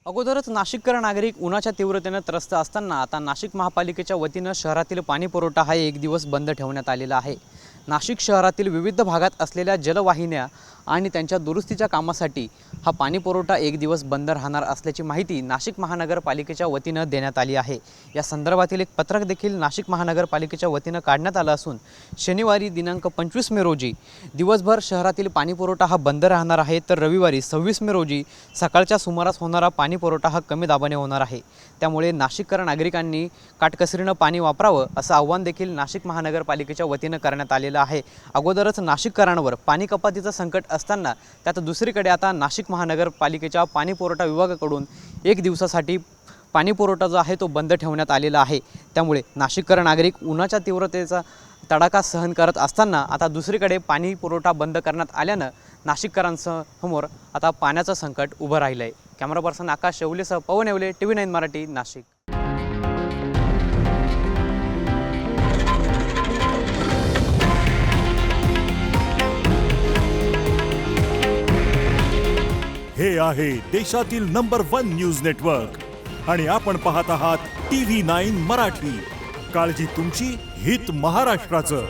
अगोदरच नाशिककर नागरिक उन्हाच्या तीव्रतेने त्रस्त असताना आता नाशिक महापालिकेच्या वतीनं शहरातील पाणी पुरवठा हा एक दिवस बंद ठेवण्यात आलेला आहे। नाशिक शहरातील विविध भागात असलेल्या जलवाहिन्या आणि त्यांच्या दुरुस्तीच्या कामासाठी हा पाणी पुरवठा एक दिवस बंद राहणार असल्याची माहिती नाशिक महानगरपालिकेच्या वतीनं देण्यात आली आहे। या संदर्भातील एक पत्रक देखील नाशिक महानगरपालिकेच्या वतीनं काढण्यात आलं असून शनिवारी दिनांक 25 मे रोजी दिवसभर शहरातील पाणी पुरवठा हा बंद राहणार आहे, तर रविवारी 26 मे रोजी सकाळच्या सुमारास होणारा पाणी पुरवठा हा कमी दाबाने होणार आहे। त्यामुळे नाशिककर नागरिकांनी काटकसरीनं पाणी वापरावं असं आवाहन देखील नाशिक महानगरपालिकेच्या वतीनं करण्यात आलेलं आहे। अगोदरच नाशिककरांवर पाणी कपातीचं संकट असताना त्यात दुसरीकडे आता नाशिक महानगरपालिकेच्या पाणी पुरवठा विभागाकडून एक दिवसासाठी पाणी पुरवठा जो आहे तो बंद ठेवण्यात आलेला आहे। त्यामुळे नाशिककर नागरिक उन्हाच्या तीव्रतेचा तडाखा सहन करत असताना आता दुसरीकडे पाणी पुरवठा बंद करण्यात आल्यानं नाशिककरांसमोर आता पाण्याचं संकट उभं राहिलं आहे। कॅमेरा पर्सन आकाश शेवलेसह पवन येवले, TV9 मराठी, नाशिक। हे आहे देशातील नंबर 1 न्यूज नेटवर्क आणि आपण पाहत आहात TV9 मराठी। काळजी तुमची, हित महाराष्ट्राचं।